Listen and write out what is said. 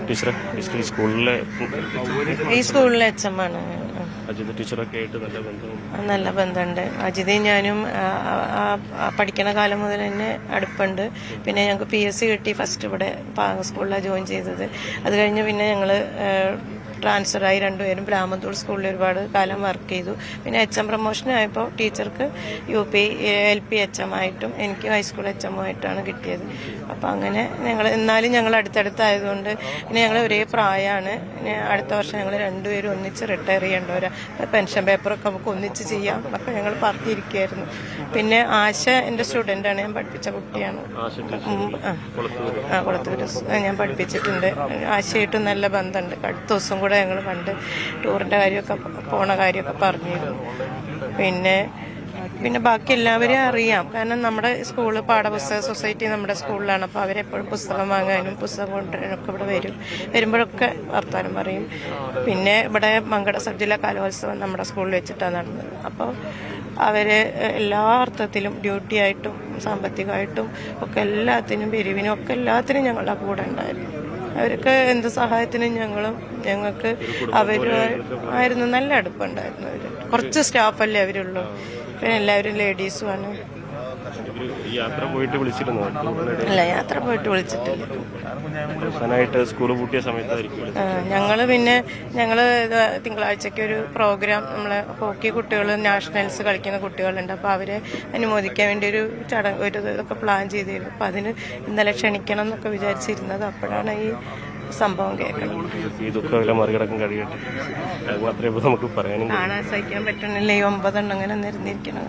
ടീച്ചറെ ഈ സ്കൂളിലെ HM ആണ്. അജിത ടീച്ചറൊക്കെ ആയിട്ട് നല്ല ബന്ധമുണ്ട്. അജിതയും ഞാനും പഠിക്കണ കാലം മുതൽ തന്നെ അടുപ്പുണ്ട്. പിന്നെ ഞങ്ങൾക്ക് PSC കിട്ടി. ഫസ്റ്റ് ഇവിടെ സ്കൂളിലാണ് ജോയിൻ ചെയ്തത്. അത് കഴിഞ്ഞ് പിന്നെ ഞങ്ങൾ ട്രാൻസ്ഫറായി. രണ്ടുപേരും ബ്രാഹ്മണത്തൂർ സ്കൂളിൽ ഒരുപാട് കാലം വർക്ക് ചെയ്തു. പിന്നെ HM പ്രൊമോഷനായപ്പോൾ ടീച്ചർക്ക് UP LP HM ആയിട്ടും എനിക്ക് ഹൈസ്കൂൾ HM ആയിട്ടാണ് കിട്ടിയത്. അപ്പം അങ്ങനെ എന്നാലും ഞങ്ങൾ അടുത്തടുത്തായതുകൊണ്ട് പിന്നെ ഞങ്ങൾ ഒരേ പ്രായമാണ്. അടുത്ത വർഷം ഞങ്ങൾ രണ്ടുപേരും ഒന്നിച്ച് റിട്ടയർ ചെയ്യേണ്ടവരാ. പെൻഷൻ പേപ്പറൊക്കെ നമുക്ക് ഒന്നിച്ച് ചെയ്യാം എന്നൊക്കെ ഞങ്ങൾ പറഞ്ഞിരിക്കുകയായിരുന്നു. പിന്നെ ആശ എൻ്റെ സ്റ്റുഡൻ്റാണ്. ഞാൻ പഠിപ്പിച്ച കുട്ടിയാണ്. കുളത്തൂർ ഞാൻ പഠിപ്പിച്ചിട്ടുണ്ട്. ആശയായിട്ടും നല്ല ബന്ധമുണ്ട്. അടുത്ത ദിവസം കൂടെ ഞങ്ങൾ കണ്ട് ടൂറിൻ്റെ കാര്യമൊക്കെ പോണ കാര്യമൊക്കെ പറഞ്ഞിരുന്നു. പിന്നെ ബാക്കി എല്ലാവരെയും അറിയാം. കാരണം നമ്മുടെ സ്കൂള് പാഠപുസ്തക സൊസൈറ്റി നമ്മുടെ സ്കൂളിലാണ്. അപ്പോൾ അവരെപ്പോഴും പുസ്തകം വാങ്ങാനും പുസ്തകം കൊണ്ടുവരാനൊക്കെ ഇവിടെ വരുമ്പോഴൊക്കെ വർത്താനം പറയും. പിന്നെ ഇവിടെ മങ്കട സബ് ജില്ലാ കലോത്സവം നമ്മുടെ സ്കൂളിൽ വെച്ചിട്ടാണ് നടന്നത്. അപ്പോൾ അവർ എല്ലാ അർത്ഥത്തിലും ഡ്യൂട്ടി ആയിട്ടും സാമ്പത്തികമായിട്ടും ഒക്കെ എല്ലാത്തിനും പിരിവിനും ഒക്കെ എല്ലാത്തിനും ഞങ്ങളുടെ കൂടെ ഉണ്ടായിരുന്നു. അവർക്ക് എന്ത് സഹായത്തിനും ഞങ്ങൾക്ക് അവരുമായിരുന്നു നല്ല അടുപ്പുണ്ടായിരുന്നു. അവർ കുറച്ച് സ്റ്റാഫല്ലേ അവരുള്ളൂ. പിന്നെ എല്ലാവരും ലേഡീസുമാണ്. അല്ല, യാത്ര പോയിട്ട് വിളിച്ചിട്ടില്ല. ഞങ്ങള് തിങ്കളാഴ്ചക്ക് ഒരു പ്രോഗ്രാം, നമ്മളെ ഹോക്കി കുട്ടികൾ നാഷണൽസ് കളിക്കുന്ന കുട്ടികളുണ്ട്. അപ്പോൾ അവരെ അനുമോദിക്കാൻ വേണ്ടി ഒരു ചടങ്ങ് ഇതൊക്കെ പ്ലാൻ ചെയ്തിരുന്നു. അപ്പം അതിന് ഇന്നലെ ക്ഷണിക്കണം എന്നൊക്കെ വിചാരിച്ചിരുന്നത്. അപ്പോഴാണ് ഈ സംഭവം കേൾക്കണം. മറികടക്കാൻ കഴിയട്ടെ, നമുക്ക് പറയാനും കാണാൻ സഹിക്കാൻ പറ്റണില്ല. ഈ 9 എണ്ണം അങ്ങനെ നിരന്നിരിക്കണം.